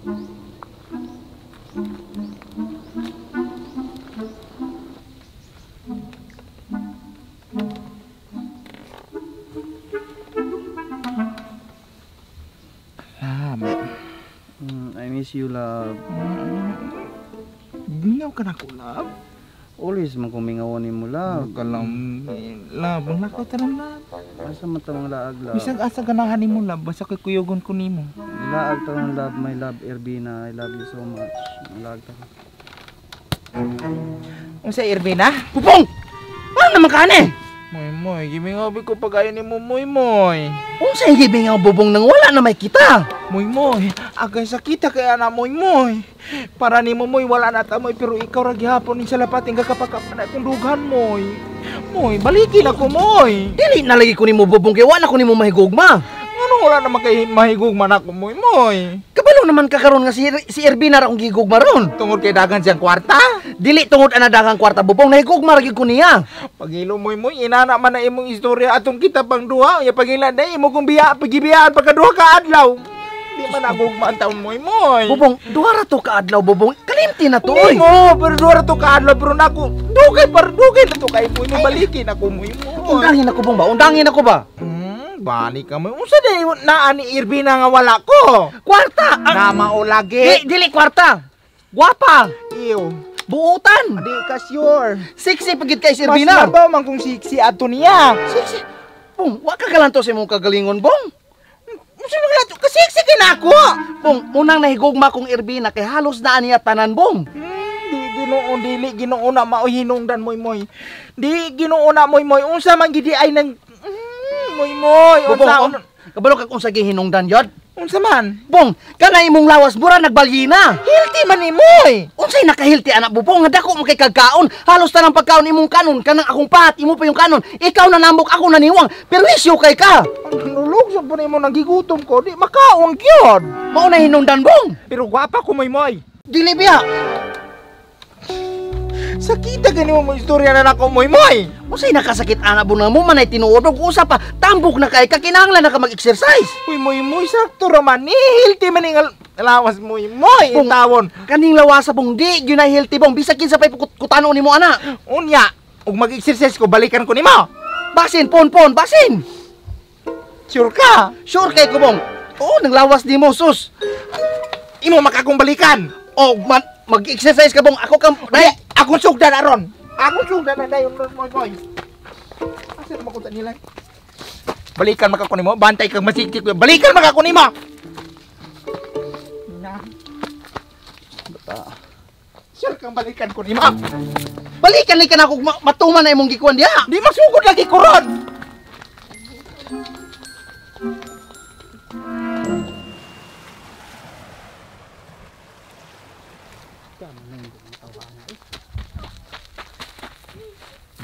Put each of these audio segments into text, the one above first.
I miss you, love. Mingaw ka na ko, love. Always man kung mingawanin mo, love. Kalam, love, ang lakaw tanong, love. Asa man tamang laag, love. Bisag asa ganahan mo, love. Basta ko'y kuyogon ko nimo. Laag tamang love, my love, Erbina. I love you so much. Laag tamang. Unsa Erbina? Pupong! Paano naman ka, ane? Moy, gimingabi ko pag-ayon ni mo, moy. Unsa yung gibing ang bubong nang wala na may kita? Moy, agay sakita kaya na moy. Para ni mo, wala na ta, moy. Pero ikaw ra gihapon ni sa lapating kakapakapan kung dughan, moy. Moy, balikin ako, moy. Dili na lagi ko ni mo bubong kaya wala ko ni mo mahigugma. Ano wala naman kay mahigugman ako, moy. Kabalo naman kakaroon nga si Erbina ra kong gigugma ron. Tungod kay dagan siyang kwarta? Dili tungod ana daghang kwarta bubong nahigugma ra gyud ko niya. Pagilo moy, inana man na imong istorya atong kita pang duha. Ya pagila na imo kung pagibiyaan pagkaduha ka adlaw. Di man nagugma ang taon, moy. Bubong, duha ra to ka adlaw bubong. Kalimti na to, oy. Mo, pero duha ra to ka adlaw pero nako. Dugay na to kay moy. Balikin ako, moy. Undangin ako bong ba? Undangin ako ba? Balik ka mo. Unsa day naa ni Erbina nga wala ko? Kwarta! Na mao lagi. Dili kwarta. Guwapa. Iyo. Buutan. Di ka sure. Sexy pagid kay si Erbina. Mas nabaw man kung sexy ato niya. Sexy. Bong, wa ka galanto sa imong kagalingon, bong. Unsa man ato ka sexy kinako? Bong, munang nahigugma kong Erbina kay halos naa niya tanan, bong. Di ginoon dili ginoon na mao hinungdan moy. Di ginoon na moy. Unsa man gidi ay nang moy. Bong, kabalo ka kung sa gihinungdan yod? Unsa man? Bong, kana imong lawas mura nagbalyina. Hilti man ni moy. Unsay nakahilti anak bubong nga dako mo kay kagkaon. Halos tanang pagkaon imong kanon kanang akong pahat imo pa yung kanon. Ikaw na nambok ako naniwang. Pero isyo kay ka. Nulog sa po nimo nagigutom ko. Di makaon gyud. Mao na hinungdan, bong. Pero gwapa ko moy. Dili biya. Sakita gani mo istorya na nako moy. Unsay nakasakit anak bong mo manay tinuod og usa pa. Tambok na kay ka kinahanglan na ka mag-exercise. Uy moy sakto ra man. Hilti man ning lawas moy. Tawon. Kaning lawasa bong di gyud na healthy bong bisag kinsa pay kutano nimo ana. Unya, ug mag-exercise ko balikan ko nimo. Basin basin. Sure ka? Sure kay ko bong. Oo, nang lawas nimo sus. Imo makakong balikan. O mag-exercise ka bong ako kang Akong sugdan aron. Akong sugdan na dayon moy. Asa mo ko nila? Balikan makako nimo, bantay kang masiktik. Balikan makako nimo. Na. Bata. Sure kang balikan ko nimo. Balikan ni ka na ako matuman na imong gikuan diha. Di masugod lagi ko ron.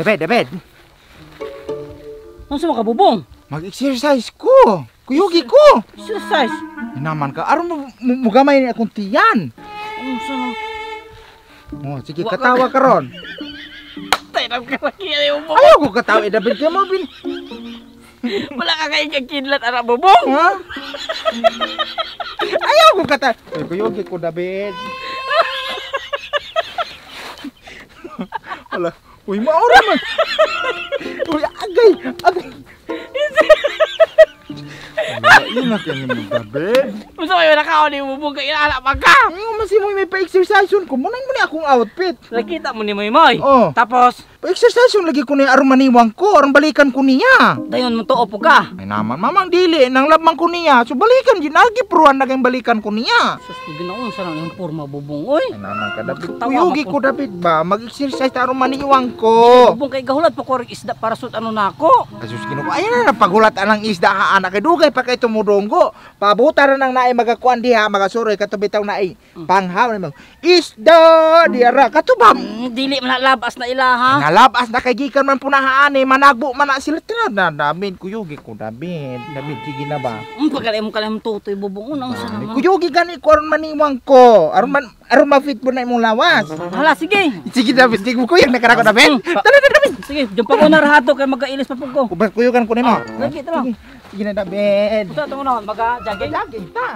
David. Unsa man ka bubong? Mag-exercise ko. Kuyugi ko. Exercise. Naman ka. Aron mo gamay ni akong tiyan. Unsa man? Oh, sige katawa ka ron. Tayo ka lagi mo. Ayaw ko katawa. David ka mo bin. Wala ka kay kidlat anak bubong. Ha? Ayaw ko katawa. Kuyugi ko, David. Wala. Uy, maura man. Uy, agay. Ina ka ni mo, David. Unsa may nakaon ni bubong kay ala pa ka? Masimoy may pa-exercise yun. Kumunay mo ni akong outfit. Nakita mo ni Moy. Oh. Tapos Pa-exercise yung lagi ko ni aron maniwang ko. Aron balikan ko niya. dayon mo tuo po ka. Ay naman, mamang dili. Nang labang ko niya. So balikan, ginagi pruhan na kayong balikan ko niya. Sus ko ginaon sa nang porma bubong oy. Ay naman ka, David. Tawa Kuyugi ako. ko, David ba? Mag-exercise aron maniwang ko. Bubong kay gahulat pa ko rig isda para sut ano nako. Kasus kinuko. Ayan na, pagulat anang isda ha anak. Kay dugay pa kay tumudonggo. Pabuta na nang naay magakuan diha. Magasuroy katubitaw na ay. Panghaw na isda diara. Katubam. Dili man labas na ilaha. Ngalabas na kay gikan man punahaan eh. Managbo man na sila. Na David, kuyugi ko, David. David, sige na ba? Pagkalay mo kalam tutoy bubong unang sa naman. Kuyugi gani ko aron maniwang ko. Aron ma-fit mo na imong lawas. Hala sige. Sige, David. Sige mo kuyang nakarako, David. Tara, David. Sige, diyan pa ko na rahato kay magkailis pa pug ko. Kuyugan ko nimo. Lagi to. Sige na, David. Ito to na maga-jogging. Jogging ta.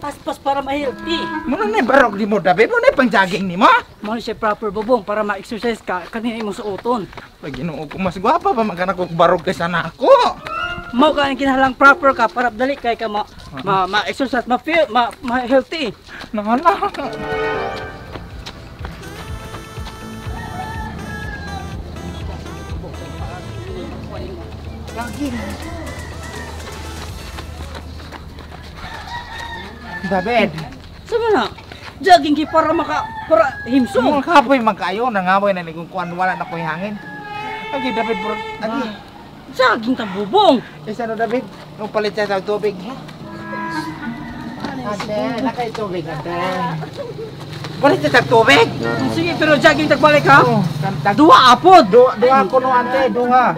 paspas para ma-healthy. Muna na barok di mo David, muna pang jogging ni mo. Mao siya proper bubong para ma-exercise ka kanina imong suoton. Pag Ginoo ko mas gwapa pa magkana ko barok kaysa nako. Mao ka kinahanglan proper ka para dali kay ka ma-exercise, ma-feel, ma-healthy. Nangala. Jogging. David, Sama na. Jogging ki para para himso. mga kapoy magkayo, nangamoy na ni kung kuan wala na ko'y hangin. Lagi David bro, lagi. Jogging ta bubong. Isa no David, nung palit siya sa tubig. Ate, nakay tubig ate. Palit siya sa tubig. Sige, pero jogging tagbalik ha. Oh, Dua apod. Duha ko no ante, duha.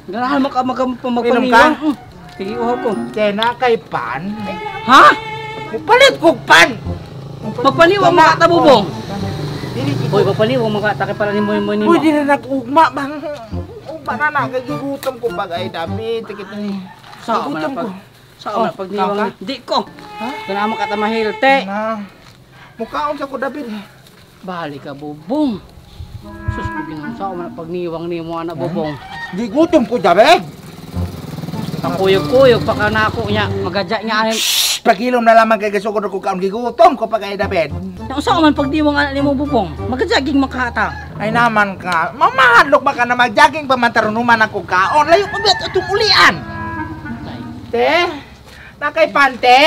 Ganahan mo ka Inom ka? magpaniwang. Sige, uhaw ko. Te nakay pan. Ha? Palit ko pan. Magpaniwang mga tabubong. Dili Hoy, magpaniwang mga takay para ni mo Uy, di na nag-ugma bang. Ugma na na, kagigutom ko bagay David. Tikit ni. Sa ako Gutom na ko. Sa ako na Oh, pagniwang. kaka? Di ko. Ha? Ganahan mo ka ta mahilte. Na. Mukhaon sa ko David. Bali ka bubong. Sus, pagin sa ako na pagniwang ni mo anak bubong. Gigutom ko David. Pakuyog-kuyog pa ka na ako niya. Magadya niya anin. Pagilom na lamang kay gasugod ko kaon gigutom ko pagay David. Nang sa man pagniwang anak ni mo bubong. Magadjaging makata. Ay naman ka. Mamahadlok ba ka na mag-jogging pa man tarunuman ako kaon. Layo ko bet atong ulian. Te, nakay pante.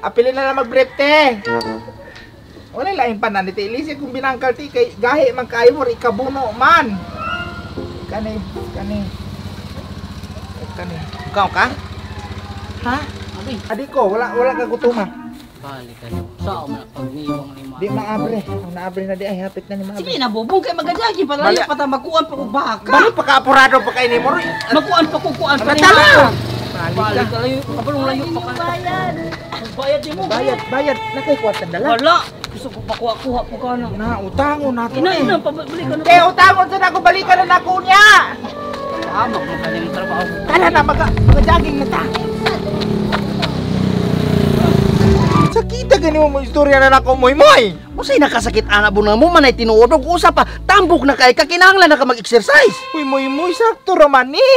Apili na lang mag-brief te. Wala laing panan ti Elise kung binangkal ti kay gahi man kayo mo ikabuno man. Kani. Ikaw ka? Ha? Abi, Adik ko, wala ka gutuma. bali ka na. Sa ako na pagniwang ni mo. Di maabre. Kung naabre na di ay hapit na ni maabre. Sige na bubong kay magadjaging para Bali- layo pa ta magkuan pa ko baka. Balik pa ka apurado pa kay ni mo. Magkuan pa kuan pa ni Tala! mo. Balik Bali ka. ka layo, kabalong layo pa ka. Bayad di mo. Bayad. Nakay kwarta dala. Wala. Gusto ko pakuha po ka na. Na utangon nato. Ina, pabalik ka na. Eh, utangon sa nako balikan na nako niya. Tama mo kanyang trabaho. Tala na maga-jogging na ta. Sakita gani mo istorya na nako moy. Usay nakasakit ana mo na mo manay tinuod og usa pa tambok na kay ka kinahanglan na ka mag-exercise. Uy moy sakto raman ni.